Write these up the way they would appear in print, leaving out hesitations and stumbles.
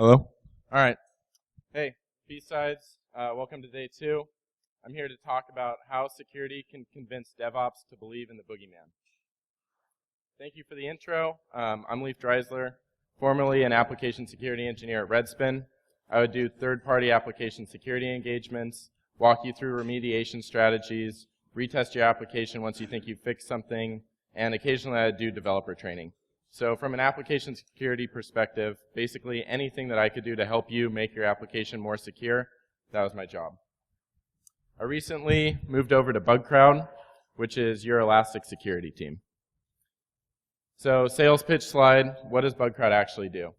Hello? All right. Hey, B-Sides, welcome to day 2. I'm here to talk about how security can convince DevOps to believe in the Bogeyman. Thank you for the intro. I'm Leif Dreizler, formerly an application security engineer at Redspin. I would do third-party application security engagements, walk you through remediation strategies, retest your application once you think you've fixed something, and occasionally I'd do developer training. So from an application security perspective, basically anything that I could do to help you make your application more secure, that was my job. I recently moved over to BugCrowd, which is your Elastic security team. So sales pitch slide, what does BugCrowd actually do?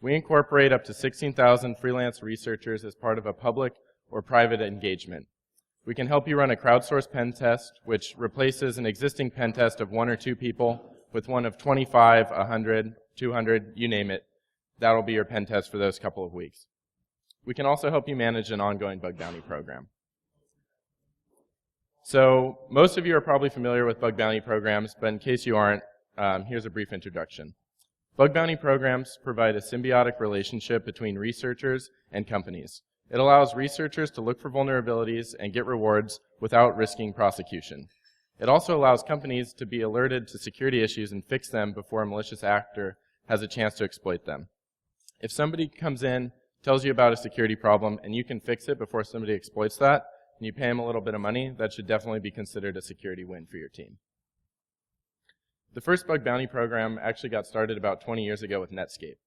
We incorporate up to 16,000 freelance researchers as part of a public or private engagement. We can help you run a crowdsourced pen test, which replaces an existing pen test of 1 or 2 people with one of 25, 100, 200, you name it. That'll be your pen test for those couple of weeks. We can also help you manage an ongoing bug bounty program. So most of you are probably familiar with bug bounty programs, but in case you aren't, here's a brief introduction. Bug bounty programs provide a symbiotic relationship between researchers and companies. It allows researchers to look for vulnerabilities and get rewards without risking prosecution. It also allows companies to be alerted to security issues and fix them before a malicious actor has a chance to exploit them. If somebody comes in, tells you about a security problem, and you can fix it before somebody exploits that, and you pay them a little bit of money, that should definitely be considered a security win for your team. The first bug bounty program actually got started about 20 years ago with Netscape.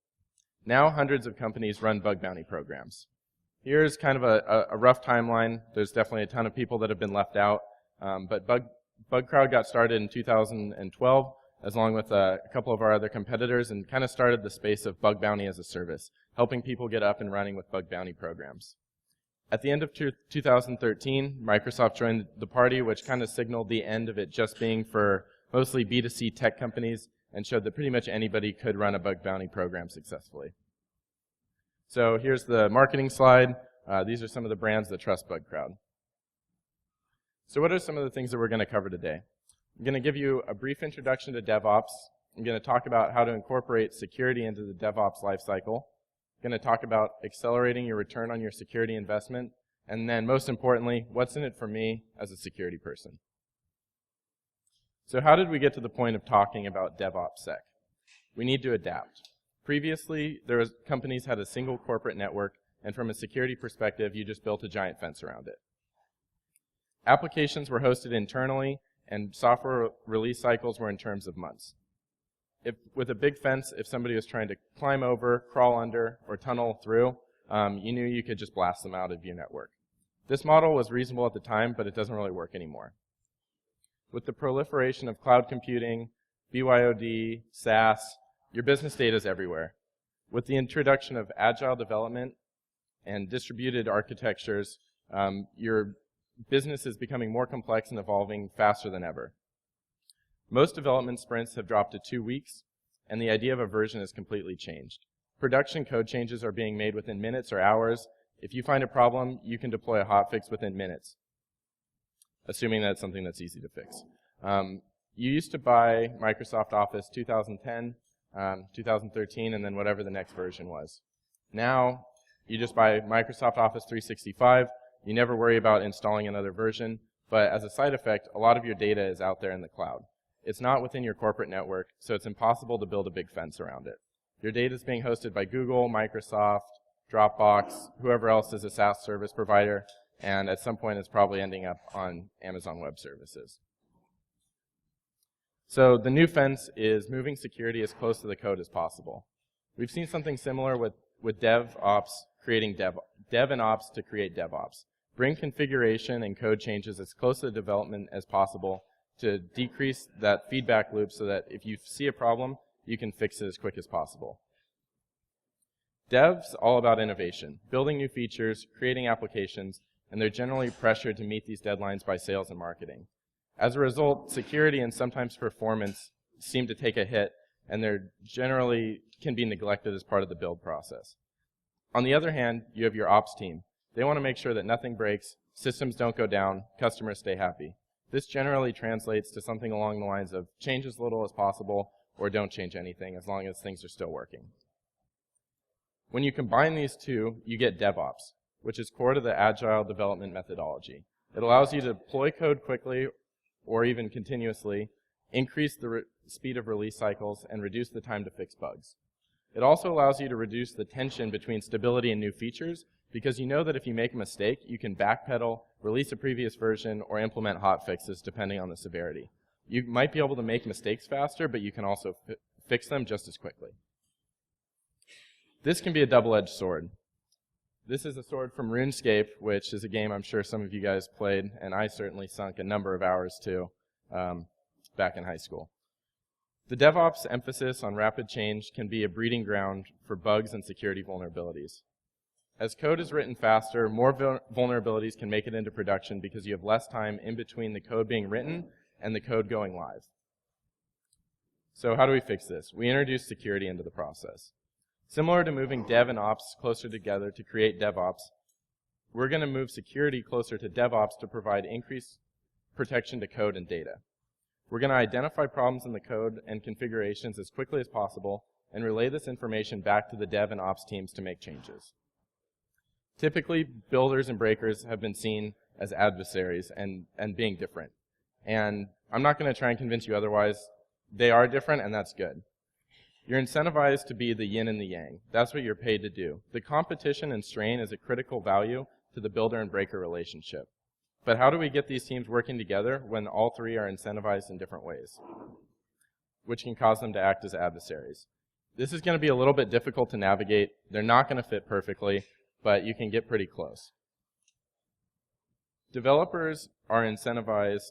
Now hundreds of companies run bug bounty programs. Here's kind of a rough timeline. There's definitely a ton of people that have been left out, but BugCrowd got started in 2012, along with a couple of our other competitors, and kind of started the space of bug bounty as a service, helping people get up and running with bug bounty programs. At the end of 2013, Microsoft joined the party, which kind of signaled the end of it just being for mostly B2C tech companies, and showed that pretty much anybody could run a bug bounty program successfully. So here's the marketing slide. These are some of the brands that trust BugCrowd. So what are some of the things that we're going to cover today? I'm going to give you a brief introduction to DevOps. I'm going to talk about how to incorporate security into the DevOps lifecycle. I'm going to talk about accelerating your return on your security investment. And then most importantly, what's in it for me as a security person? So how did we get to the point of talking about DevOps We need to adapt. Previously, companies had a single corporate network, and from a security perspective, you just built a giant fence around it. Applications were hosted internally, and software release cycles were in terms of months. With a big fence, if somebody was trying to climb over, crawl under, or tunnel through, you knew you could just blast them out of your network. This model was reasonable at the time, but it doesn't really work anymore. With the proliferation of cloud computing, BYOD, SaaS, your business data is everywhere. With the introduction of agile development and distributed architectures, your business is becoming more complex and evolving faster than ever. Most development sprints have dropped to 2 weeks, and the idea of a version has completely changed. Production code changes are being made within minutes or hours. If you find a problem, you can deploy a hotfix within minutes, assuming that's something that's easy to fix. You used to buy Microsoft Office 2010, 2013, and then whatever the next version was. Now, you just buy Microsoft Office 365. You never worry about installing another version, but as a side effect, a lot of your data is out there in the cloud. It's not within your corporate network, so it's impossible to build a big fence around it. Your data is being hosted by Google, Microsoft, Dropbox, whoever else is a SaaS service provider, and at some point it's probably ending up on Amazon Web Services. So the new fence is moving security as close to the code as possible. We've seen something similar with DevOps creating Dev and Ops to create DevOps. Bring configuration and code changes as close to the development as possible to decrease that feedback loop so that if you see a problem, you can fix it as quick as possible. Dev's all about innovation, building new features, creating applications, and they're generally pressured to meet these deadlines by sales and marketing. As a result, security and sometimes performance seem to take a hit, and they're generally can be neglected as part of the build process. On the other hand, you have your ops team. They want to make sure that nothing breaks, systems don't go down, customers stay happy. This generally translates to something along the lines of change as little as possible or don't change anything as long as things are still working. When you combine these two, you get DevOps, which is core to the agile development methodology. It allows you to deploy code quickly or even continuously, increase the speed of release cycles, and reduce the time to fix bugs. It also allows you to reduce the tension between stability and new features, because you know that if you make a mistake, you can backpedal, release a previous version, or implement hotfixes depending on the severity. You might be able to make mistakes faster, but you can also fix them just as quickly. This can be a double-edged sword. This is a sword from RuneScape, which is a game I'm sure some of you guys played, and I certainly sunk a number of hours to back in high school. The DevOps emphasis on rapid change can be a breeding ground for bugs and security vulnerabilities. As code is written faster, more vulnerabilities can make it into production because you have less time in between the code being written and the code going live. So how do we fix this? We introduce security into the process. Similar to moving dev and ops closer together to create DevOps, we're going to move security closer to DevOps to provide increased protection to code and data. We're going to identify problems in the code and configurations as quickly as possible and relay this information back to the dev and ops teams to make changes. Typically, builders and breakers have been seen as adversaries and being different. And I'm not going to try and convince you otherwise. They are different, and that's good. You're incentivized to be the yin and the yang. That's what you're paid to do. The competition and strain is a critical value to the builder and breaker relationship. But how do we get these teams working together when all three are incentivized in different ways, which can cause them to act as adversaries? This is going to be a little bit difficult to navigate. They're not going to fit perfectly, but you can get pretty close. Developers are incentivized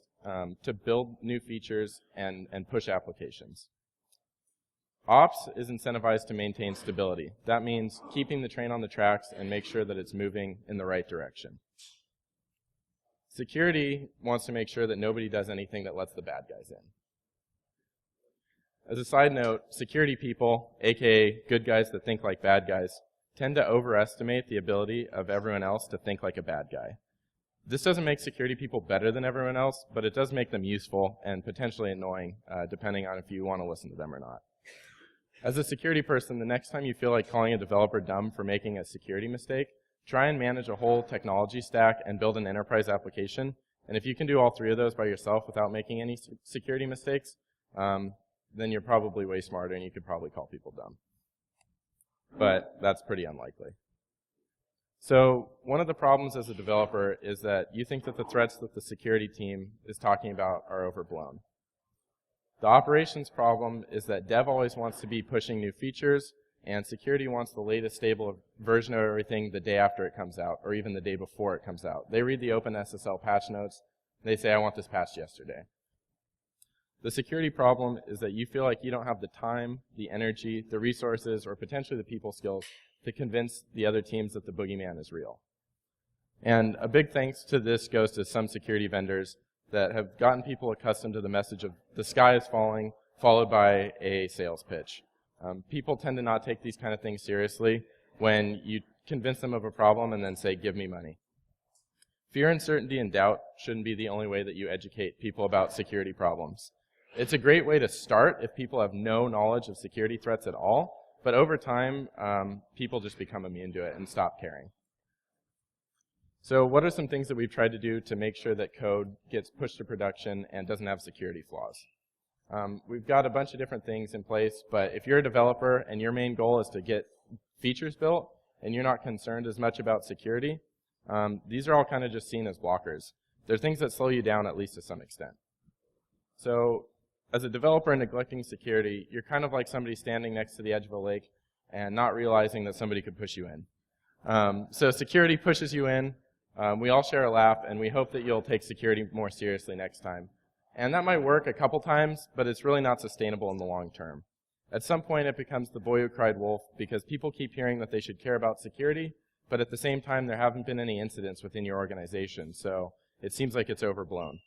to build new features and push applications. Ops is incentivized to maintain stability. That means keeping the train on the tracks and make sure that it's moving in the right direction. Security wants to make sure that nobody does anything that lets the bad guys in. As a side note, security people, aka good guys that think like bad guys, tend to overestimate the ability of everyone else to think like a bad guy. This doesn't make security people better than everyone else, but it does make them useful and potentially annoying, depending on if you want to listen to them or not. As a security person, the next time you feel like calling a developer dumb for making a security mistake, try and manage a whole technology stack and build an enterprise application. And if you can do all three of those by yourself without making any security mistakes, then you're probably way smarter and you could probably call people dumb. But that's pretty unlikely. So one of the problems as a developer is that you think that the threats that the security team is talking about are overblown. The operations problem is that dev always wants to be pushing new features, and security wants the latest stable version of everything the day after it comes out, or even the day before it comes out. They read the OpenSSL patch notes, and they say, I want this patched yesterday. The security problem is that you feel like you don't have the time, the energy, the resources, or potentially the people skills to convince the other teams that the Bogeyman is real. And a big thanks to this goes to some security vendors that have gotten people accustomed to the message of the sky is falling, followed by a sales pitch. People tend to not take these kind of things seriously when you convince them of a problem and then say, give me money. Fear, uncertainty, and doubt shouldn't be the only way that you educate people about security problems. It's a great way to start if people have no knowledge of security threats at all, but over time, people just become immune to it and stop caring. So what are some things that we've tried to do to make sure that code gets pushed to production and doesn't have security flaws? We've got a bunch of different things in place, but if you're a developer and your main goal is to get features built and you're not concerned as much about security, these are all kind of just seen as blockers. They're things that slow you down at least to some extent. So as a developer neglecting security, you're kind of like somebody standing next to the edge of a lake and not realizing that somebody could push you in. So security pushes you in. We all share a laugh, and we hope that you'll take security more seriously next time. And that might work a couple times, but it's really not sustainable in the long term. At some point, it becomes the boy who cried wolf because people keep hearing that they should care about security, but at the same time, there haven't been any incidents within your organization, so it seems like it's overblown.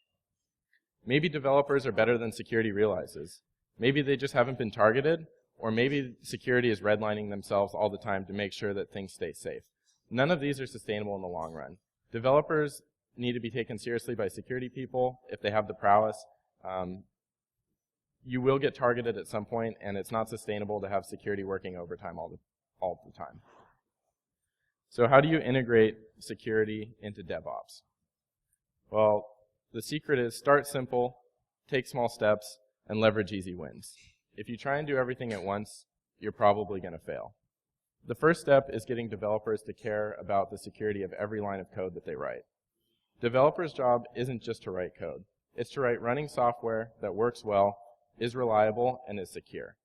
Maybe developers are better than security realizes. Maybe they just haven't been targeted, or maybe security is redlining themselves all the time to make sure that things stay safe. None of these are sustainable in the long run. Developers need to be taken seriously by security people if they have the prowess. You will get targeted at some point, and it's not sustainable to have security working overtime all all the time. So how do you integrate security into DevOps? Well, the secret is start simple, take small steps, and leverage easy wins. If you try and do everything at once, you're probably going to fail. The first step is getting developers to care about the security of every line of code that they write. Developers' job isn't just to write code. It's to write running software that works well, is reliable, and is secure.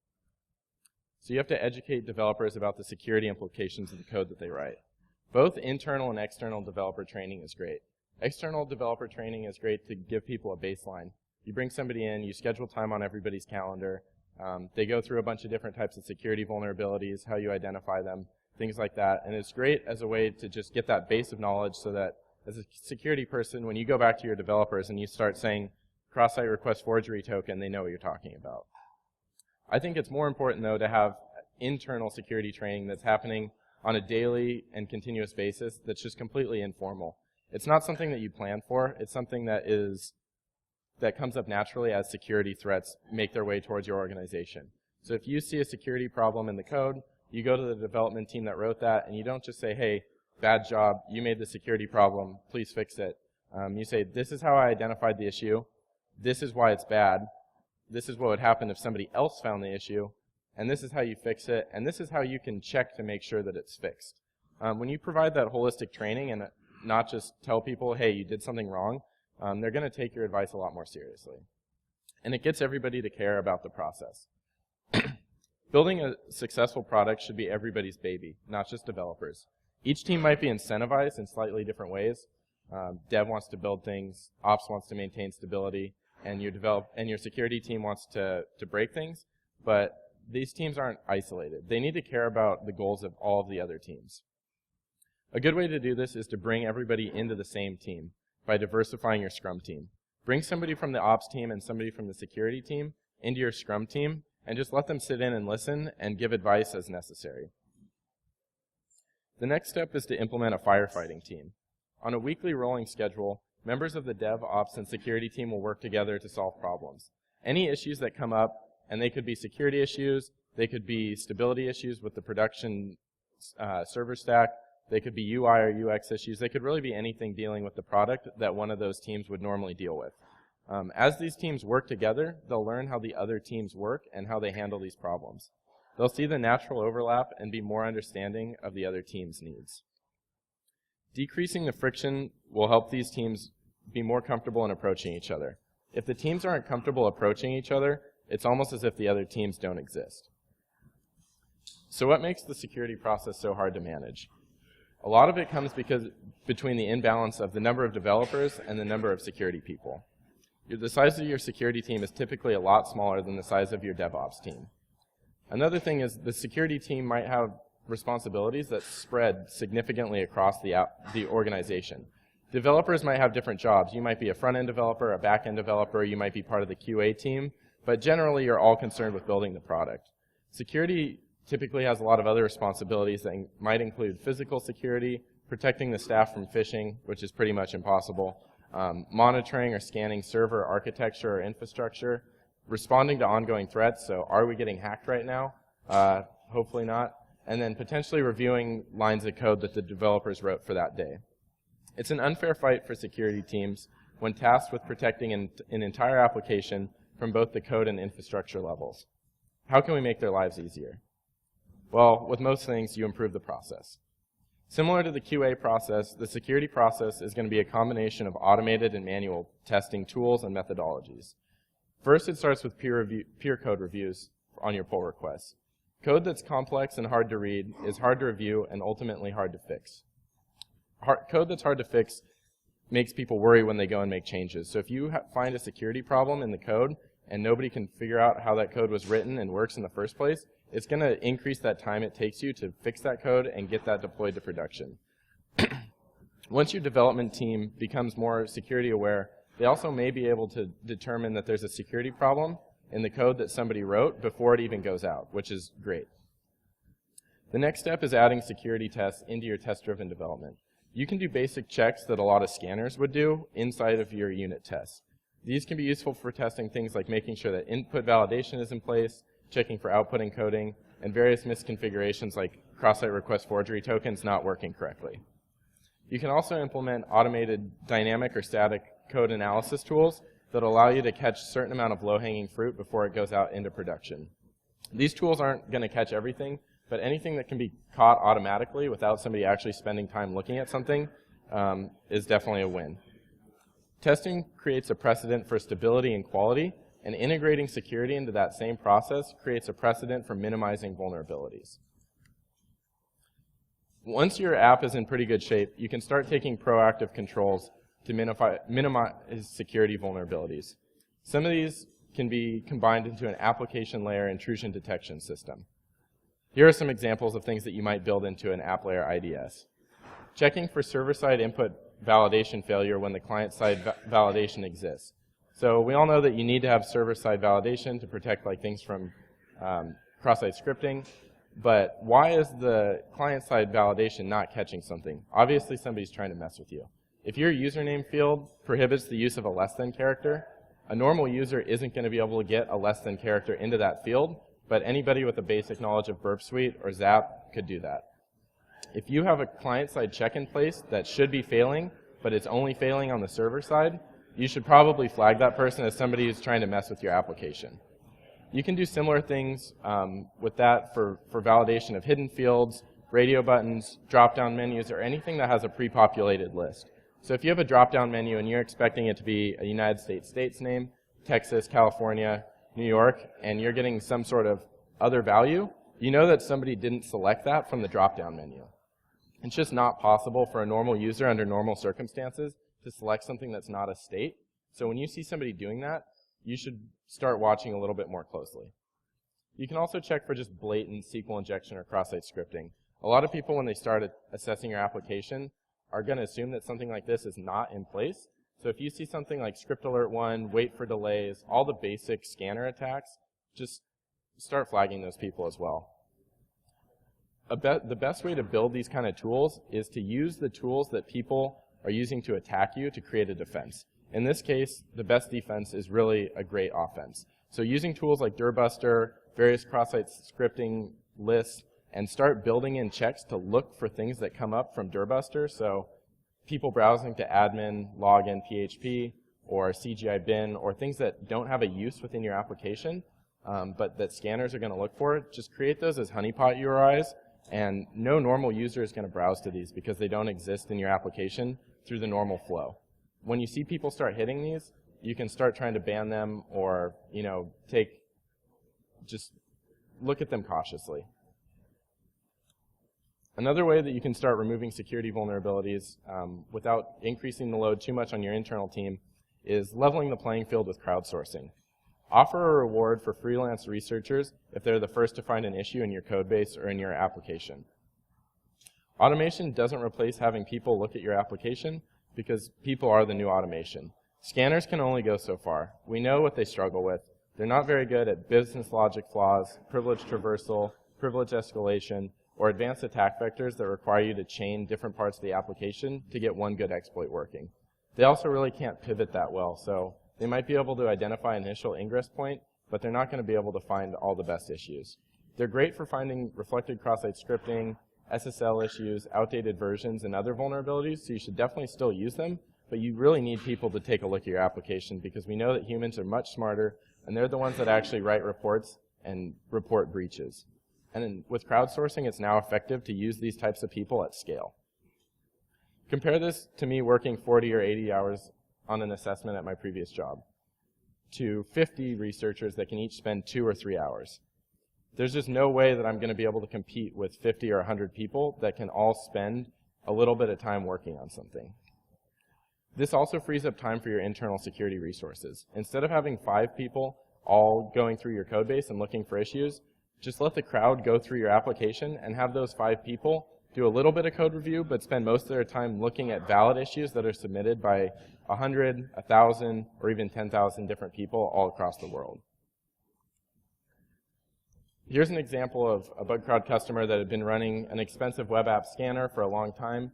So you have to educate developers about the security implications of the code that they write. Both internal and external developer training is great. External developer training is great to give people a baseline. You bring somebody in, you schedule time on everybody's calendar. They go through a bunch of different types of security vulnerabilities, how you identify them, things like that. And it's great as a way to just get that base of knowledge so that as a security person, when you go back to your developers and you start saying cross-site request forgery token, they know what you're talking about. I think it's more important, though, to have internal security training that's happening on a daily and continuous basis that's just completely informal. It's not something that you plan for. It's something that comes up naturally as security threats make their way towards your organization. So if you see a security problem in the code, you go to the development team that wrote that, and you don't just say, hey, bad job, you made the security problem, please fix it. You say, this is how I identified the issue, this is why it's bad, this is what would happen if somebody else found the issue, and this is how you fix it, and this is how you can check to make sure that it's fixed. When you provide that holistic training and not just tell people, hey, you did something wrong, they're going to take your advice a lot more seriously. And it gets everybody to care about the process. Building a successful product should be everybody's baby, not just developers. Each team might be incentivized in slightly different ways. Dev wants to build things, ops wants to maintain stability, and your security team wants to break things, but these teams aren't isolated. They need to care about the goals of all of the other teams. A good way to do this is to bring everybody into the same team by diversifying your Scrum team. Bring somebody from the ops team and somebody from the security team into your Scrum team and just let them sit in and listen and give advice as necessary. The next step is to implement a firefighting team. On a weekly rolling schedule, members of the dev, ops, and security team will work together to solve problems. Any issues that come up, and they could be security issues, they could be stability issues with the production server stack, they could be UI or UX issues, they could really be anything dealing with the product that one of those teams would normally deal with. As these teams work together, they'll learn how the other teams work and how they handle these problems. They'll see the natural overlap and be more understanding of the other team's needs. Decreasing the friction will help these teams be more comfortable in approaching each other. If the teams aren't comfortable approaching each other, it's almost as if the other teams don't exist. So what makes the security process so hard to manage? A lot of it comes between the imbalance of the number of developers and the number of security people. The size of your security team is typically a lot smaller than the size of your DevOps team. Another thing is the security team might have responsibilities that spread significantly across the organization. Developers might have different jobs. You might be a front-end developer, a back-end developer, you might be part of the QA team, but generally you're all concerned with building the product. Security typically has a lot of other responsibilities that might include physical security, protecting the staff from phishing, which is pretty much impossible, monitoring or scanning server architecture or infrastructure, responding to ongoing threats, so are we getting hacked right now? Hopefully not. And then potentially reviewing lines of code that the developers wrote for that day. It's an unfair fight for security teams when tasked with protecting an entire application from both the code and infrastructure levels. How can we make their lives easier? Well, with most things, you improve the process. Similar to the QA process, the security process is going to be a combination of automated and manual testing tools and methodologies. First, it starts with peer code reviews on your pull requests. Code that's complex and hard to read is hard to review and ultimately hard to fix. Code that's hard to fix makes people worry when they go and make changes. So if you find a security problem in the code and nobody can figure out how that code was written and works in the first place, it's going to increase that time it takes you to fix that code and get that deployed to production. Once your development team becomes more security aware, they also may be able to determine that there's a security problem in the code that somebody wrote before it even goes out, which is great. The next step is adding security tests into your test-driven development. You can do basic checks that a lot of scanners would do inside of your unit tests. These can be useful for testing things like making sure that input validation is in place, checking for output encoding, and various misconfigurations like cross-site request forgery tokens not working correctly. You can also implement automated dynamic or static code analysis tools that allow you to catch a certain amount of low-hanging fruit before it goes out into production. These tools aren't going to catch everything, but anything that can be caught automatically without somebody actually spending time looking at something is definitely a win. Testing creates a precedent for stability and quality, and integrating security into that same process creates a precedent for minimizing vulnerabilities. Once your app is in pretty good shape, you can start taking proactive controls to minimize security vulnerabilities. Some of these can be combined into an application layer intrusion detection system. Here are some examples of things that you might build into an app layer IDS. Checking for server-side input validation failure when the client-side validation exists. So we all know that you need to have server-side validation to protect like things from cross-site scripting, but why is the client-side validation not catching something? Obviously somebody's trying to mess with you. If your username field prohibits the use of a less than character, a normal user isn't going to be able to get a less than character into that field, but anybody with a basic knowledge of Burp Suite or Zap could do that. If you have a client-side check in place that should be failing, but it's only failing on the server side, you should probably flag that person as somebody who's trying to mess with your application. You can do similar things with that for validation of hidden fields, radio buttons, drop-down menus, or anything that has a pre-populated list. So if you have a drop-down menu and you're expecting it to be a United States name, Texas, California, New York, and you're getting some sort of other value, you know that somebody didn't select that from the drop-down menu. It's just not possible for a normal user under normal circumstances to select something that's not a state. So when you see somebody doing that, you should start watching a little bit more closely. You can also check for just blatant SQL injection or cross-site scripting. A lot of people, when they start assessing your application, are going to assume that something like this is not in place. So if you see something like script alert 1, wait for delays, all the basic scanner attacks, just start flagging those people as well. The best way to build these kind of tools is to use the tools that people are using to attack you to create a defense. In this case, the best defense is really a great offense. So using tools like Dirbuster, various cross-site scripting lists, and start building in checks to look for things that come up from Dirbuster. So people browsing to admin, login, PHP, or CGI bin, or things that don't have a use within your application, but that scanners are going to look for, just create those as honeypot URIs, and no normal user is going to browse to these because they don't exist in your application through the normal flow. When you see people start hitting these, you can start trying to ban them or, just look at them cautiously. Another way that you can start removing security vulnerabilities without increasing the load too much on your internal team is leveling the playing field with crowdsourcing. Offer a reward for freelance researchers if they're the first to find an issue in your code base or in your application. Automation doesn't replace having people look at your application because people are the new automation. Scanners can only go so far. We know what they struggle with. They're not very good at business logic flaws, privilege traversal, privilege escalation, or advanced attack vectors that require you to chain different parts of the application to get one good exploit working. They also really can't pivot that well, so they might be able to identify an initial ingress point, but they're not going to be able to find all the best issues. They're great for finding reflected cross-site scripting, SSL issues, outdated versions, and other vulnerabilities, so you should definitely still use them, but you really need people to take a look at your application because we know that humans are much smarter, and they're the ones that actually write reports and report breaches. And then with crowdsourcing, it's now effective to use these types of people at scale. Compare this to me working 40 or 80 hours on an assessment at my previous job to 50 researchers that can each spend 2 or 3 hours. There's just no way that I'm going to be able to compete with 50 or 100 people that can all spend a little bit of time working on something. This also frees up time for your internal security resources. Instead of having 5 people all going through your code base and looking for issues, just let the crowd go through your application and have those 5 people do a little bit of code review, but spend most of their time looking at valid issues that are submitted by 100, 1,000, or even 10,000 different people all across the world. Here's an example of a BugCrowd customer that had been running an expensive web app scanner for a long time.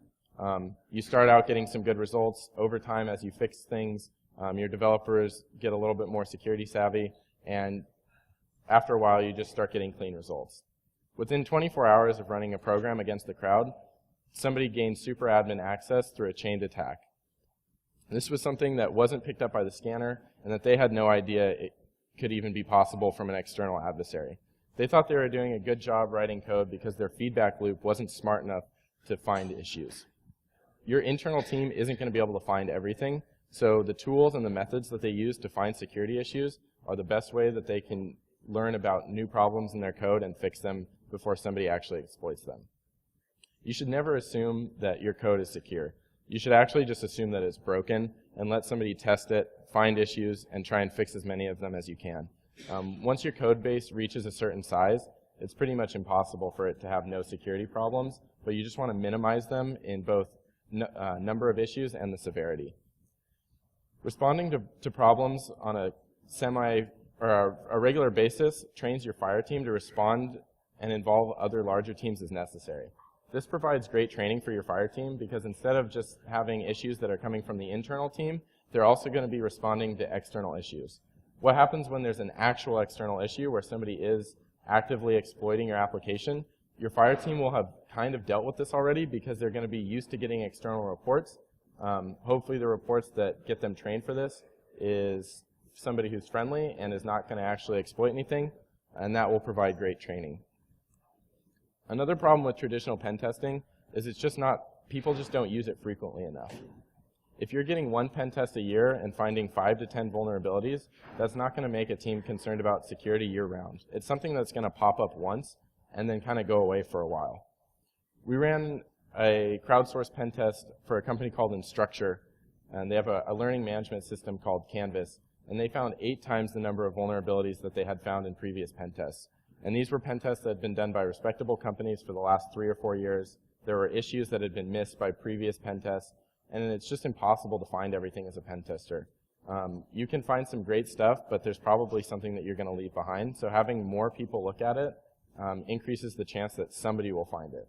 You start out getting some good results. Over time, as you fix things, your developers get a little bit more security savvy, and after a while, you just start getting clean results. Within 24 hours of running a program against the crowd, somebody gained super admin access through a chained attack. This was something that wasn't picked up by the scanner and that they had no idea it could even be possible from an external adversary. They thought they were doing a good job writing code because their feedback loop wasn't smart enough to find issues. Your internal team isn't going to be able to find everything, so the tools and the methods that they use to find security issues are the best way that they can learn about new problems in their code and fix them before somebody actually exploits them. You should never assume that your code is secure. You should actually just assume that it's broken and let somebody test it, find issues, and try and fix as many of them as you can. Once your code base reaches a certain size, it's pretty much impossible for it to have no security problems, but you just want to minimize them in both number of issues and the severity. Responding to problems on a regular basis trains your fire team to respond and involve other larger teams as necessary. This provides great training for your fire team because instead of just having issues that are coming from the internal team, they're also going to be responding to external issues. What happens when there's an actual external issue where somebody is actively exploiting your application? Your fire team will have kind of dealt with this already because they're going to be used to getting external reports. Hopefully the reports that get them trained for this is somebody who's friendly and is not going to actually exploit anything, and that will provide great training. Another problem with traditional pen testing is people just don't use it frequently enough. If you're getting one pen test a year and finding 5 to 10 vulnerabilities, that's not going to make a team concerned about security year-round. It's something that's going to pop up once and then kind of go away for a while. We ran a crowdsourced pen test for a company called Instructure, and they have a learning management system called Canvas, and they found 8 times the number of vulnerabilities that they had found in previous pen tests. And these were pen tests that had been done by respectable companies for the last 3 or 4 years. There were issues that had been missed by previous pen tests, and it's just impossible to find everything as a pen tester. You can find some great stuff, but there's probably something that you're going to leave behind. So having more people look at it increases the chance that somebody will find it.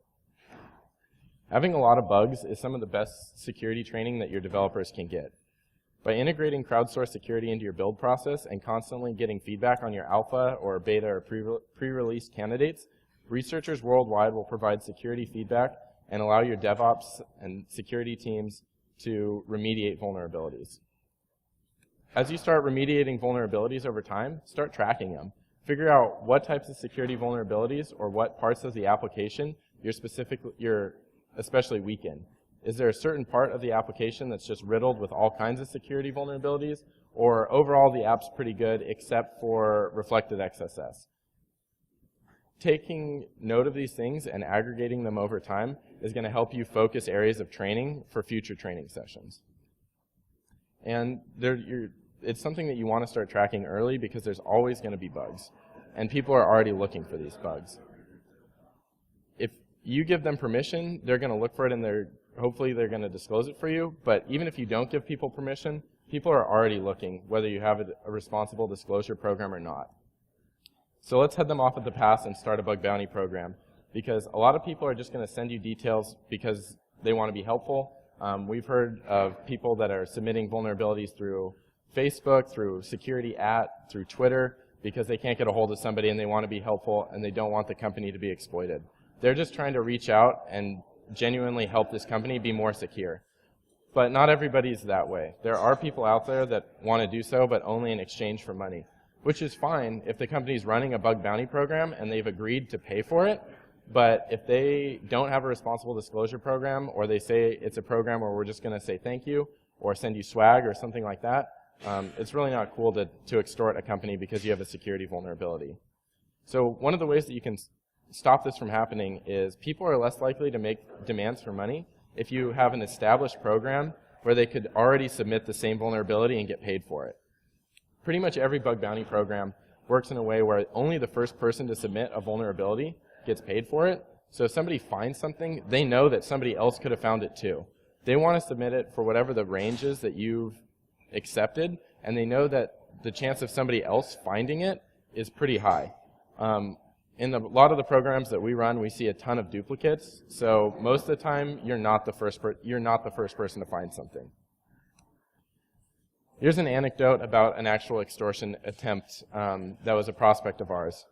Having a lot of bugs is some of the best security training that your developers can get. By integrating crowdsourced security into your build process and constantly getting feedback on your alpha or beta or pre-release candidates, researchers worldwide will provide security feedback and allow your DevOps and security teams to remediate vulnerabilities. As you start remediating vulnerabilities over time, start tracking them. Figure out what types of security vulnerabilities or what parts of the application you're especially weak in. Is there a certain part of the application that's just riddled with all kinds of security vulnerabilities, or overall the app's pretty good except for reflected XSS? Taking note of these things and aggregating them over time is going to help you focus areas of training for future training sessions. And it's something that you want to start tracking early because there's always going to be bugs, and people are already looking for these bugs. If you give them permission, they're going to look for it and hopefully they're going to disclose it for you, but even if you don't give people permission, people are already looking, whether you have a responsible disclosure program or not. So let's head them off at the pass and start a bug bounty program, because a lot of people are just going to send you details because they want to be helpful. We've heard of people that are submitting vulnerabilities through Facebook, through through Twitter, because they can't get a hold of somebody and they want to be helpful and they don't want the company to be exploited. They're just trying to reach out and genuinely help this company be more secure. But not everybody's that way. There are people out there that want to do so, but only in exchange for money, which is fine if the company's running a bug bounty program and they've agreed to pay for it. But if they don't have a responsible disclosure program, or they say it's a program where we're just going to say thank you or send you swag or something like that, it's really not cool to extort a company because you have a security vulnerability. So one of the ways that you can stop this from happening is people are less likely to make demands for money if you have an established program where they could already submit the same vulnerability and get paid for it. Pretty much every bug bounty program works in a way where only the first person to submit a vulnerability gets paid for it. So if somebody finds something, they know that somebody else could have found it too. They want to submit it for whatever the range is that you've accepted, and they know that the chance of somebody else finding it is pretty high. In a lot of the programs that we run, we see a ton of duplicates. So most of the time, you're not the first person to find something. Here's an anecdote about an actual extortion attempt that was a prospect of ours.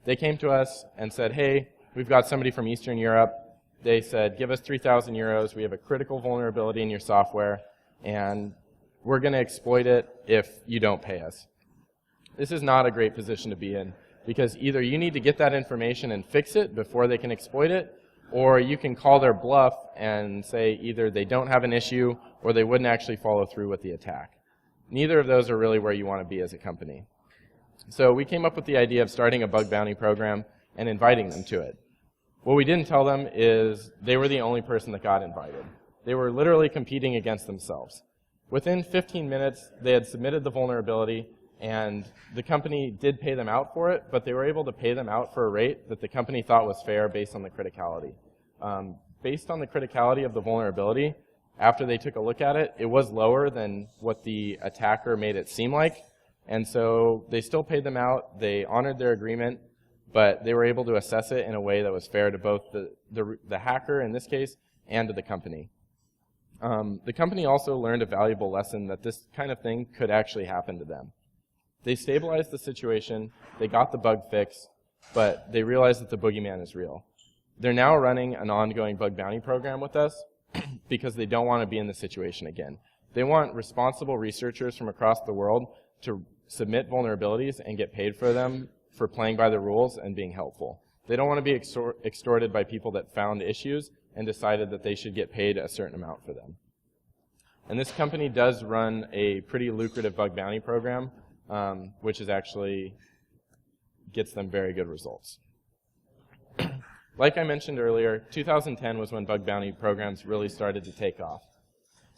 They came to us and said, hey, we've got somebody from Eastern Europe. They said, give us 3,000 euros. We have a critical vulnerability in your software, and we're going to exploit it if you don't pay us. This is not a great position to be in, because either you need to get that information and fix it before they can exploit it, or you can call their bluff and say either they don't have an issue or they wouldn't actually follow through with the attack. Neither of those are really where you want to be as a company. So we came up with the idea of starting a bug bounty program and inviting them to it. What we didn't tell them is they were the only person that got invited. They were literally competing against themselves. Within 15 minutes, they had submitted the vulnerability, and the company did pay them out for it, but they were able to pay them out for a rate that the company thought was fair based on the criticality. Based on the criticality of the vulnerability, after they took a look at it, it was lower than what the attacker made it seem like, and so they still paid them out. They honored their agreement, but they were able to assess it in a way that was fair to both the hacker, in this case, and to the company. The company also learned a valuable lesson that this kind of thing could actually happen to them. They stabilized the situation, they got the bug fixed, but they realized that the boogeyman is real. They're now running an ongoing bug bounty program with us because they don't want to be in this situation again. They want responsible researchers from across the world to submit vulnerabilities and get paid for them for playing by the rules and being helpful. They don't want to be extorted by people that found issues and decided that they should get paid a certain amount for them. And this company does run a pretty lucrative bug bounty program, which is actually gets them very good results. Like I mentioned earlier, 2010 was when bug bounty programs really started to take off.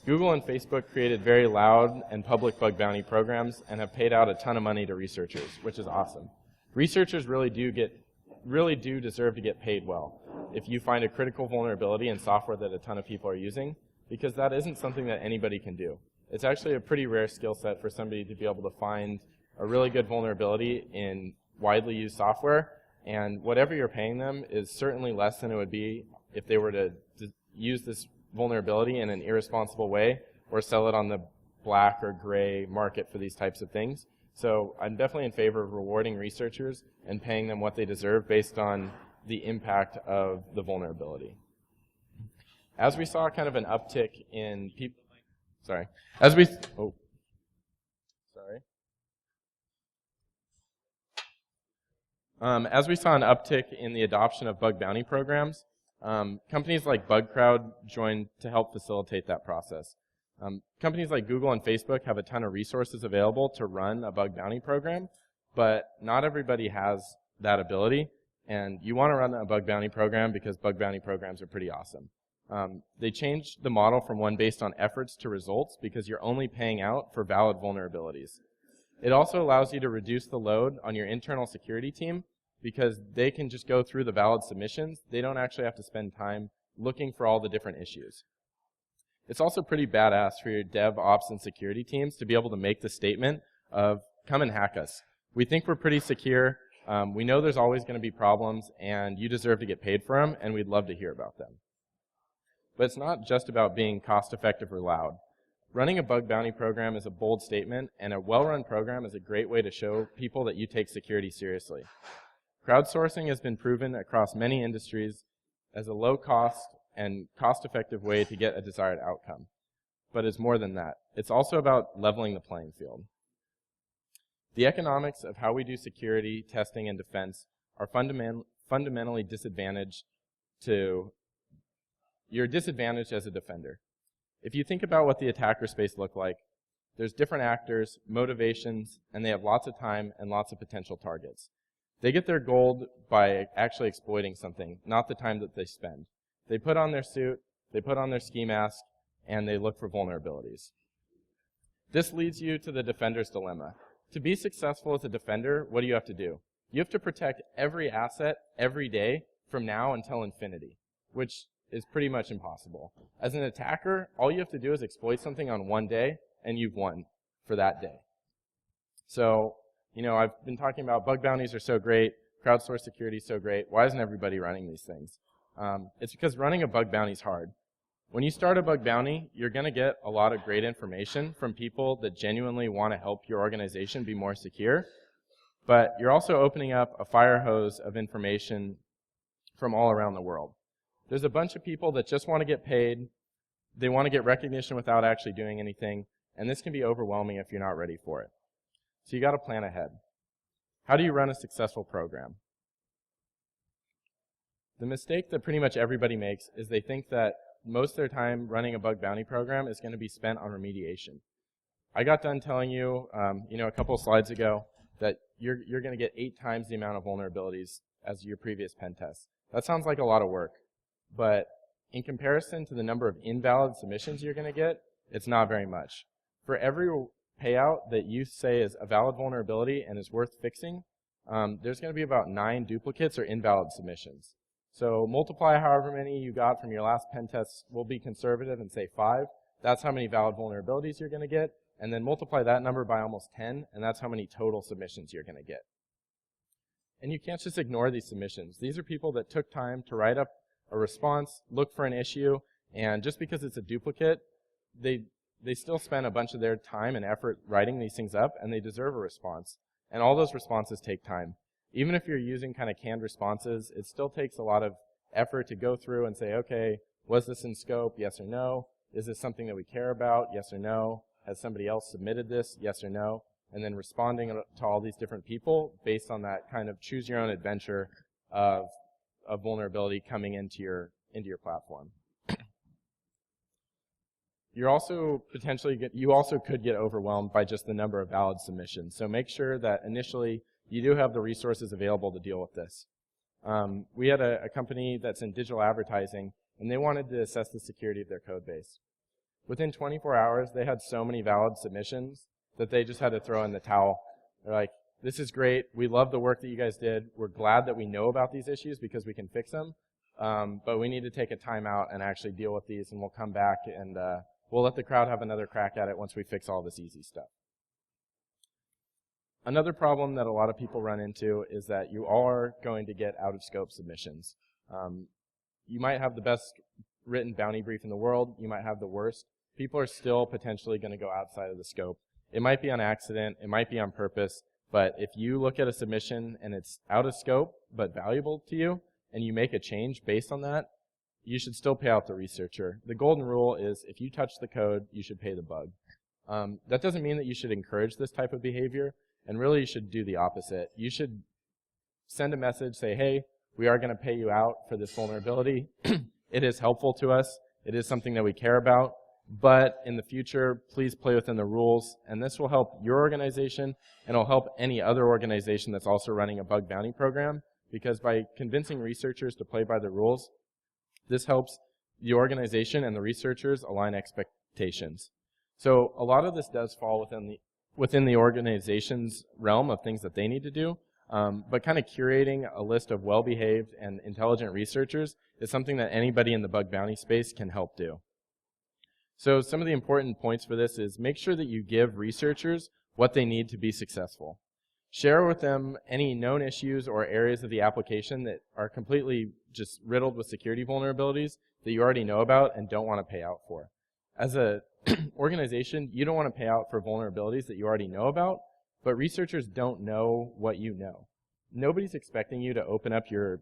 Google and Facebook created very loud and public bug bounty programs and have paid out a ton of money to researchers, which is awesome. Researchers really do deserve to get paid well if you find a critical vulnerability in software that a ton of people are using, because that isn't something that anybody can do. It's actually a pretty rare skill set for somebody to be able to find a really good vulnerability in widely used software, and whatever you're paying them is certainly less than it would be if they were to use this vulnerability in an irresponsible way or sell it on the black or gray market for these types of things. So I'm definitely in favor of rewarding researchers and paying them what they deserve based on the impact of the vulnerability. As we saw kind of an uptick in people, as we saw an uptick in the adoption of bug bounty programs, companies like BugCrowd joined to help facilitate that process. Companies like Google and Facebook have a ton of resources available to run a bug bounty program, but not everybody has that ability, and you want to run a bug bounty program because bug bounty programs are pretty awesome. They changed the model from one based on efforts to results because you're only paying out for valid vulnerabilities. It also allows you to reduce the load on your internal security team because they can just go through the valid submissions. They don't actually have to spend time looking for all the different issues. It's also pretty badass for your DevOps and security teams to be able to make the statement of, come and hack us. We think we're pretty secure. We know there's always going to be problems, and you deserve to get paid for them, and we'd love to hear about them. But it's not just about being cost-effective or loud. Running a bug bounty program is a bold statement, and a well-run program is a great way to show people that you take security seriously. Crowdsourcing has been proven across many industries as a low-cost and cost-effective way to get a desired outcome. But it's more than that. It's also about leveling the playing field. The economics of how we do security, testing, and defense are fundamentally disadvantaged to... You're disadvantaged as a defender. If you think about what the attacker space looked like, there's different actors, motivations, and they have lots of time and lots of potential targets. They get their gold by actually exploiting something, not the time that they spend. They put on their suit, they put on their ski mask, and they look for vulnerabilities. This leads you to the defender's dilemma. To be successful as a defender, what do you have to do? You have to protect every asset every day from now until infinity, which is pretty much impossible. As an attacker, all you have to do is exploit something on one day, and you've won for that day. So, you know, I've been talking about bug bounties are so great, crowdsourced security is so great. Why isn't everybody running these things? It's because running a bug bounty is hard. When you start a bug bounty, you're going to get a lot of great information from people that genuinely want to help your organization be more secure, but you're also opening up a fire hose of information from all around the world. There's a bunch of people that just want to get paid. They want to get recognition without actually doing anything, and this can be overwhelming if you're not ready for it. So you got to plan ahead. How do you run a successful program? The mistake that pretty much everybody makes is they think that most of their time running a bug bounty program is going to be spent on remediation. I got done telling you, a couple of slides ago that you're going to get 8 times the amount of vulnerabilities as your previous pen test. That sounds like a lot of work, but in comparison to the number of invalid submissions you're going to get, it's not very much. For every payout that you say is a valid vulnerability and is worth fixing, there's going to be about 9 duplicates or invalid submissions. So multiply however many you got from your last pen test. We'll be conservative and say 5. That's how many valid vulnerabilities you're going to get. And then multiply that number by almost 10, and that's how many total submissions you're going to get. And you can't just ignore these submissions. These are people that took time to write up a response, look for an issue, and just because it's a duplicate, they still spent a bunch of their time and effort writing these things up, and they deserve a response. And all those responses take time. Even if you're using kind of canned responses, it still takes a lot of effort to go through and say, okay, was this in scope? Yes or no? Is this something that we care about? Yes or no? Has somebody else submitted this? Yes or no? And then responding to all these different people based on that kind of choose your own adventure of vulnerability coming into your platform. You also could get overwhelmed by just the number of valid submissions. So make sure that initially you do have the resources available to deal with this. We had a company that's in digital advertising, and they wanted to assess the security of their code base. Within 24 hours, they had so many valid submissions that they just had to throw in the towel. They're like, this is great. We love the work that you guys did. We're glad that we know about these issues because we can fix them. But we need to take a time out and actually deal with these, and we'll come back and we'll let the crowd have another crack at it once we fix all this easy stuff. Another problem that a lot of people run into is that you are going to get out-of-scope submissions. You might have the best written bounty brief in the world. You might have the worst. People are still potentially going to go outside of the scope. It might be on accident. It might be on purpose. But if you look at a submission and it's out of scope but valuable to you, and you make a change based on that, you should still pay out the researcher. The golden rule is if you touch the code, you should pay the bug. That doesn't mean that you should encourage this type of behavior, and really you should do the opposite. You should send a message, say, hey, we are going to pay you out for this vulnerability. It is helpful to us. It is something that we care about. But in the future, please play within the rules, and this will help your organization, and it'll help any other organization that's also running a bug bounty program, because by convincing researchers to play by the rules, this helps the organization and the researchers align expectations. So a lot of this does fall within the organization's realm of things that they need to do, but kind of curating a list of well-behaved and intelligent researchers is something that anybody in the bug bounty space can help do. So some of the important points for this is make sure that you give researchers what they need to be successful. Share with them any known issues or areas of the application that are completely just riddled with security vulnerabilities that you already know about and don't want to pay out for. As an organization, you don't want to pay out for vulnerabilities that you already know about, but researchers don't know what you know. Nobody's expecting you to open up your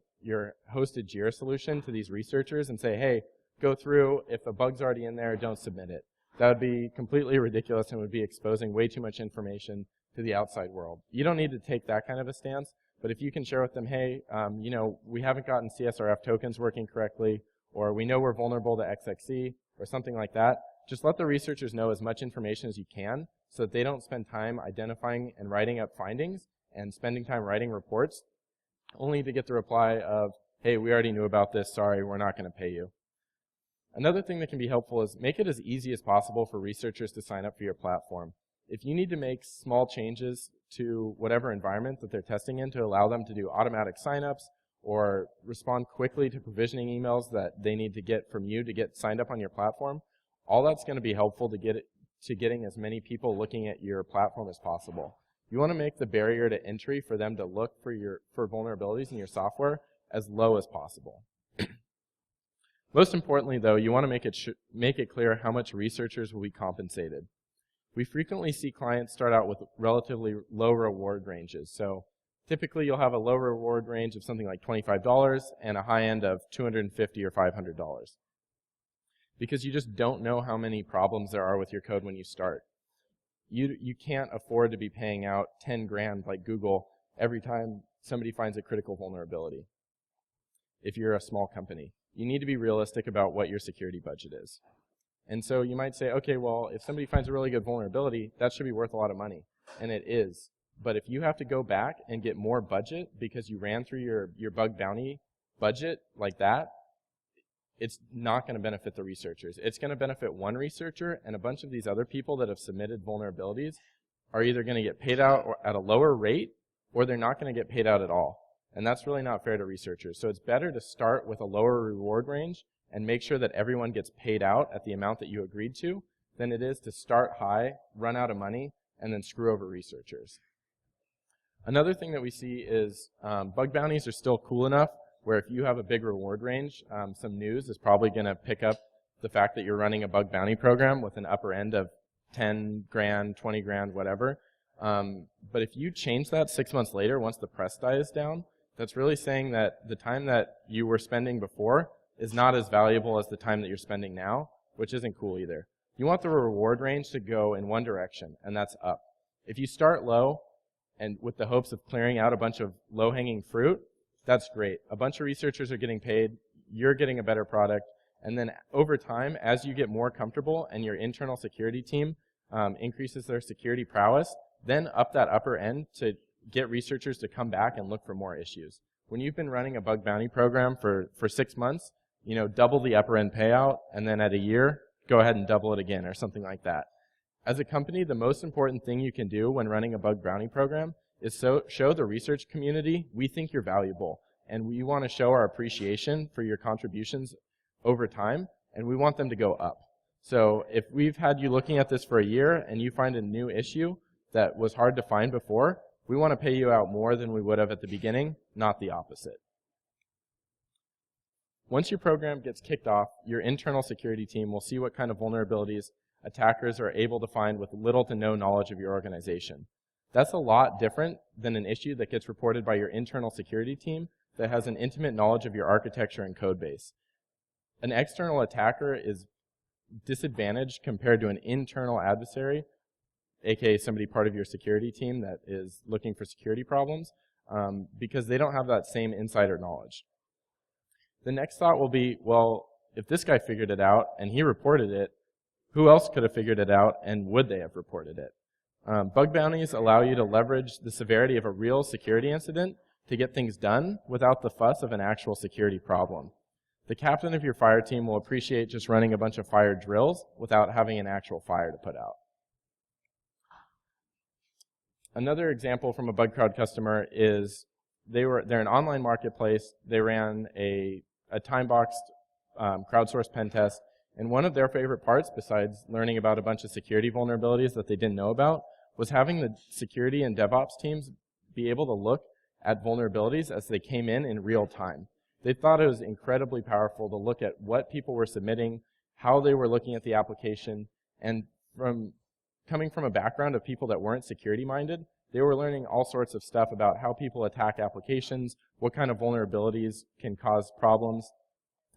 hosted Jira solution to these researchers and say, hey, go through, if a bug's already in there, don't submit it. That would be completely ridiculous and would be exposing way too much information to the outside world. You don't need to take that kind of a stance, but if you can share with them, hey, we haven't gotten CSRF tokens working correctly, or we know we're vulnerable to XXC, or something like that, just let the researchers know as much information as you can so that they don't spend time identifying and writing up findings and spending time writing reports, only to get the reply of, hey, we already knew about this, sorry, we're not going to pay you. Another thing that can be helpful is make it as easy as possible for researchers to sign up for your platform. If you need to make small changes to whatever environment that they're testing in to allow them to do automatic signups or respond quickly to provisioning emails that they need to get from you to get signed up on your platform, all that's going to be helpful to getting as many people looking at your platform as possible. You want to make the barrier to entry for them to look for vulnerabilities in your software as low as possible. Most importantly, though, you want to make it clear how much researchers will be compensated. We frequently see clients start out with relatively low reward ranges. So Typically, you'll have a low reward range of something like $25 and a high end of $250 or $500. Because you just don't know how many problems there are with your code when you start. You can't afford to be paying out 10 grand like Google every time somebody finds a critical vulnerability if you're a small company. You need to be realistic about what your security budget is. And so you might say, okay, well, if somebody finds a really good vulnerability, that should be worth a lot of money. And it is. But if you have to go back and get more budget because you ran through your bug bounty budget like that, it's not going to benefit the researchers. It's going to benefit one researcher, and a bunch of these other people that have submitted vulnerabilities are either going to get paid out at a lower rate, or they're not going to get paid out at all. And that's really not fair to researchers. So it's better to start with a lower reward range and make sure that everyone gets paid out at the amount that you agreed to than it is to start high, run out of money, and then screw over researchers. Another thing that we see is bug bounties are still cool enough where if you have a big reward range, some news is probably going to pick up the fact that you're running a bug bounty program with an upper end of 10 grand, 20 grand, whatever. But if you change that 6 months later, once the press dies down, that's really saying that the time that you were spending before is not as valuable as the time that you're spending now, which isn't cool either. You want the reward range to go in one direction, and that's up. If you start low and with the hopes of clearing out a bunch of low-hanging fruit, that's great. A bunch of researchers are getting paid, you're getting a better product, and then over time, as you get more comfortable and your internal security team increases their security prowess, then up that upper end to get researchers to come back and look for more issues. When you've been running a bug bounty program for 6 months, double the upper end payout, and then at a year, go ahead and double it again or something like that. As a company, the most important thing you can do when running a bug bounty program is show the research community we think you're valuable, and we want to show our appreciation for your contributions over time, and we want them to go up. So if we've had you looking at this for a year and you find a new issue that was hard to find before, we want to pay you out more than we would have at the beginning, not the opposite. Once your program gets kicked off, your internal security team will see what kind of vulnerabilities attackers are able to find with little to no knowledge of your organization. That's a lot different than an issue that gets reported by your internal security team that has an intimate knowledge of your architecture and code base. An external attacker is disadvantaged compared to an internal adversary, aka somebody part of your security team that is looking for security problems, because they don't have that same insider knowledge. The next thought will be, well, if this guy figured it out and he reported it, who else could have figured it out and would they have reported it? Bug bounties allow you to leverage the severity of a real security incident to get things done without the fuss of an actual security problem. The captain of your fire team will appreciate just running a bunch of fire drills without having an actual fire to put out. Another example from a BugCrowd customer is they're an online marketplace. They ran a time-boxed crowdsourced pen test, and one of their favorite parts, besides learning about a bunch of security vulnerabilities that they didn't know about, was having the security and DevOps teams be able to look at vulnerabilities as they came in real time. They thought it was incredibly powerful to look at what people were submitting, how they were looking at the application, and coming from a background of people that weren't security-minded, they were learning all sorts of stuff about how people attack applications, what kind of vulnerabilities can cause problems,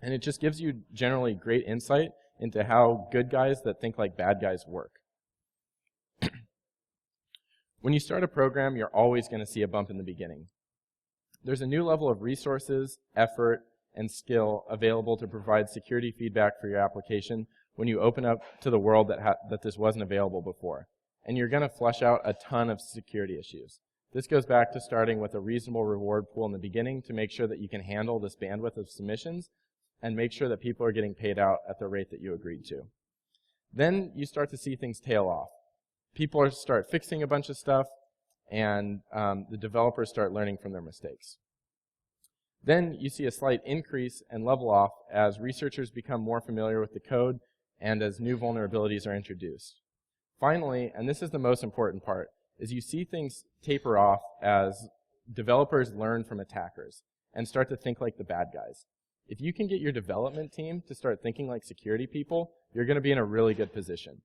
and it just gives you generally great insight into how good guys that think like bad guys work. When you start a program, you're always going to see a bump in the beginning. There's a new level of resources, effort, and skill available to provide security feedback for your application when you open up to the world that this wasn't available before. And you're going to flush out a ton of security issues. This goes back to starting with a reasonable reward pool in the beginning to make sure that you can handle this bandwidth of submissions and make sure that people are getting paid out at the rate that you agreed to. Then you start to see things tail off. People start fixing a bunch of stuff, and the developers start learning from their mistakes. Then you see a slight increase and level off as researchers become more familiar with the code and as new vulnerabilities are introduced. Finally, and this is the most important part, is you see things taper off as developers learn from attackers and start to think like the bad guys. If you can get your development team to start thinking like security people, you're going to be in a really good position.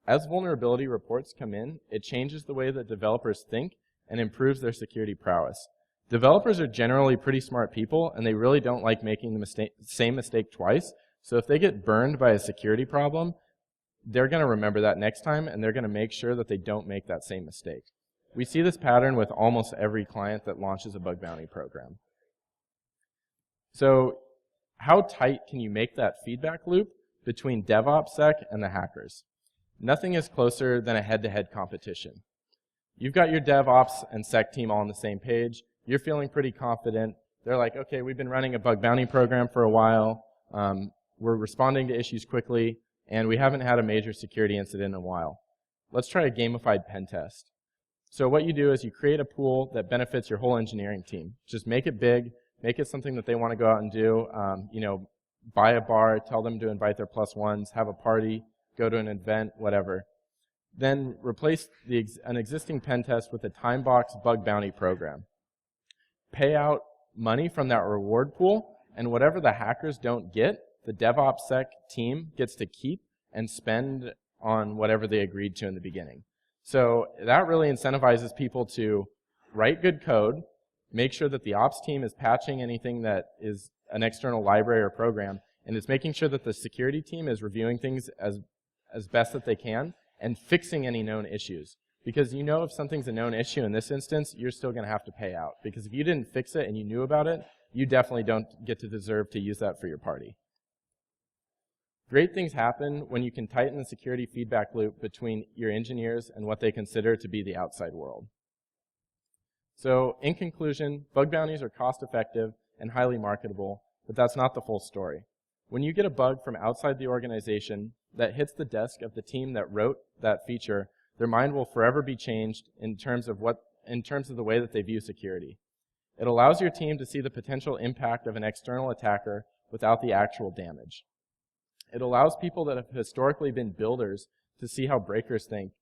As vulnerability reports come in, it changes the way that developers think and improves their security prowess. Developers are generally pretty smart people, and they really don't like making the same mistake twice. So if they get burned by a security problem, they're going to remember that next time, and they're going to make sure that they don't make that same mistake. We see this pattern with almost every client that launches a bug bounty program. So how tight can you make that feedback loop between DevOps Sec and the hackers? Nothing is closer than a head-to-head competition. You've got your DevOps and Sec team all on the same page. You're feeling pretty confident. They're like, okay, we've been running a bug bounty program for a while. We're responding to issues quickly, and we haven't had a major security incident in a while. Let's try a gamified pen test. So what you do is you create a pool that benefits your whole engineering team. Just make it big, make it something that they want to go out and do. Buy a bar, tell them to invite their plus ones, have a party, go to an event, whatever. Then replace an existing pen test with a time box bug bounty program. Pay out money from that reward pool, and whatever the hackers don't get, the DevOps Sec team gets to keep and spend on whatever they agreed to in the beginning. So that really incentivizes people to write good code, make sure that the ops team is patching anything that is an external library or program, and it's making sure that the security team is reviewing things as best that they can and fixing any known issues. Because you know if something's a known issue in this instance, you're still going to have to pay out. Because if you didn't fix it and you knew about it, you definitely don't get to deserve to use that for your party. Great things happen when you can tighten the security feedback loop between your engineers and what they consider to be the outside world. So in conclusion, bug bounties are cost-effective and highly marketable, but that's not the full story. When you get a bug from outside the organization that hits the desk of the team that wrote that feature, their mind will forever be changed in terms of the way that they view security. It allows your team to see the potential impact of an external attacker without the actual damage. It allows people that have historically been builders to see how breakers think.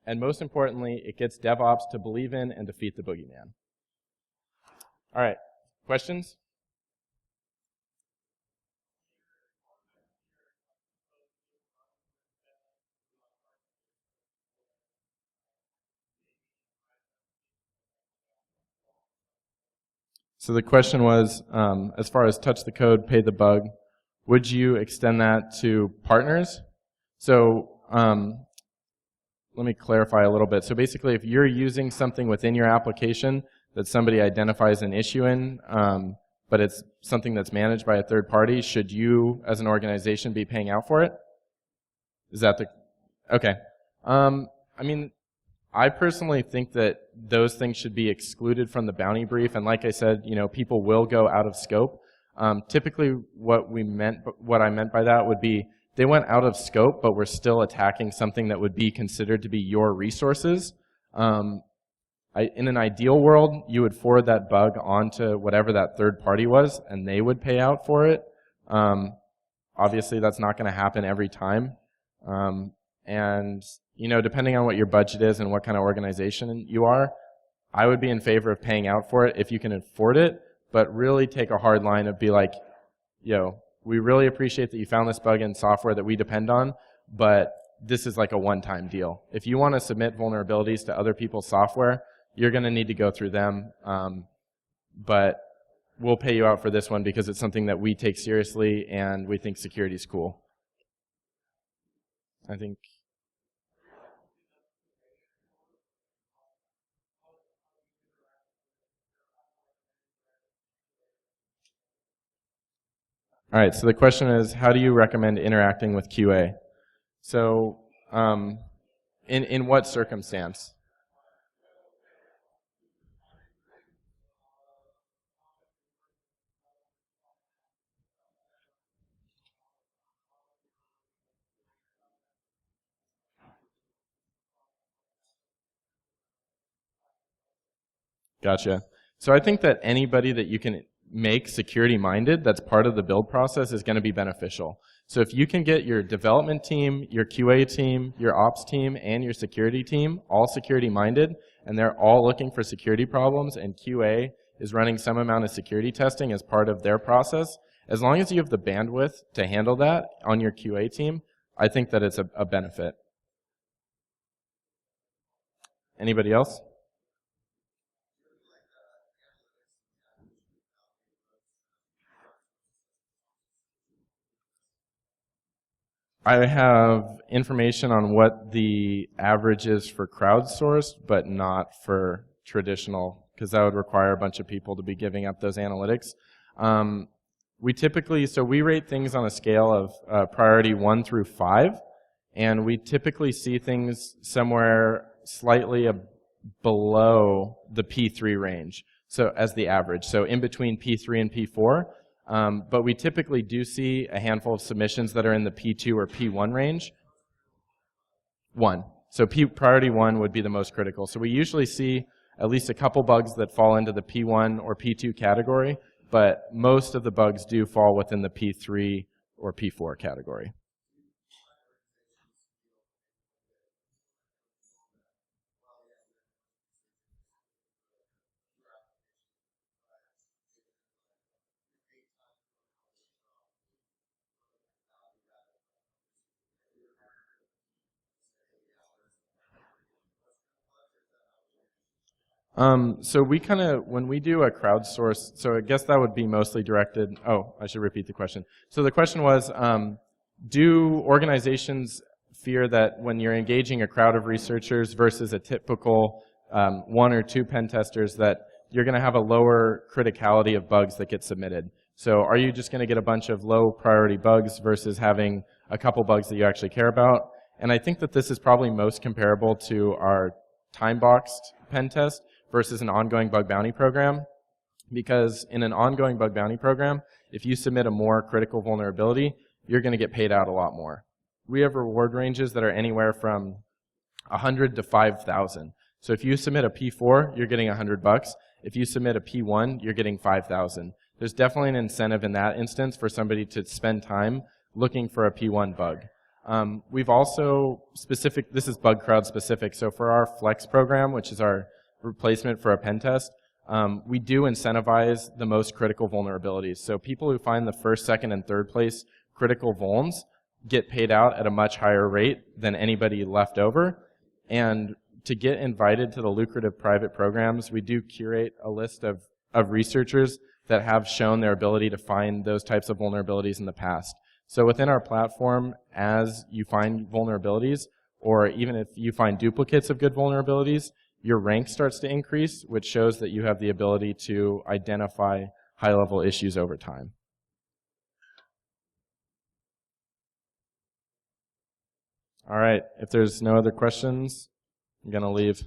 And most importantly, it gets DevOps to believe in and defeat the boogeyman. All right, questions? So the question was, as far as touch the code, pay the bug, would you extend that to partners? So let me clarify a little bit. So basically, if you're using something within your application that somebody identifies an issue in, but it's something that's managed by a third party, should you, as an organization, be paying out for it? Is that the... Okay. I mean, I personally think that those things should be excluded from the bounty brief, and like I said, people will go out of scope. Typically, what I meant by that would be they went out of scope, but we're still attacking something that would be considered to be your resources. In an ideal world, you would forward that bug onto whatever that third party was, and they would pay out for it. Obviously, that's not going to happen every time. And depending on what your budget is and what kind of organization you are, I would be in favor of paying out for it if you can afford it, but really take a hard line of be like, we really appreciate that you found this bug in software that we depend on, but this is like a one-time deal. If you want to submit vulnerabilities to other people's software, you're going to need to go through them, but we'll pay you out for this one because it's something that we take seriously and we think security is cool. I think... All right, so the question is, how do you recommend interacting with QA? So, in what circumstance? Gotcha. So I think that anybody that you can make security-minded that's part of the build process is going to be beneficial. So if you can get your development team, your QA team, your ops team, and your security team all security-minded, and they're all looking for security problems, and QA is running some amount of security testing as part of their process, as long as you have the bandwidth to handle that on your QA team, I think that it's a benefit. Anybody else? I have information on what the average is for crowdsourced, but not for traditional, because that would require a bunch of people to be giving up those analytics. We typically, so we rate things on a scale of priority 1 through 5, and we typically see things somewhere slightly below the P3 range, so as the average, so in between P3 and P4. But we typically do see a handful of submissions that are in the P2 or P1 range. 1. So priority 1 would be the most critical. So we usually see at least a couple bugs that fall into the P1 or P2 category, but most of the bugs do fall within the P3 or P4 category. So we kind of, when we do a crowdsource, so I guess that would be mostly directed, oh, I should repeat the question. So the question was, do organizations fear that when you're engaging a crowd of researchers versus a typical 1 or 2 pen testers, that you're going to have a lower criticality of bugs that get submitted? So are you just going to get a bunch of low priority bugs versus having a couple bugs that you actually care about? And I think that this is probably most comparable to our time-boxed pen test versus an ongoing bug bounty program, because in an ongoing bug bounty program, if you submit a more critical vulnerability, you're going to get paid out a lot more. We have reward ranges that are anywhere from 100 to 5,000. So if you submit a P4, you're getting $100. If you submit a P1, you're getting 5,000. There's definitely an incentive in that instance for somebody to spend time looking for a P1 bug. We've also this is bug crowd specific, so for our Flex program, which is our replacement for a pen test, we do incentivize the most critical vulnerabilities. So people who find the first, second, and third place critical vulns get paid out at a much higher rate than anybody left over. And to get invited to the lucrative private programs, we do curate a list of researchers that have shown their ability to find those types of vulnerabilities in the past. So within our platform, as you find vulnerabilities, or even if you find duplicates of good vulnerabilities, your rank starts to increase, which shows that you have the ability to identify high-level issues over time. All right, if there's no other questions, I'm going to leave.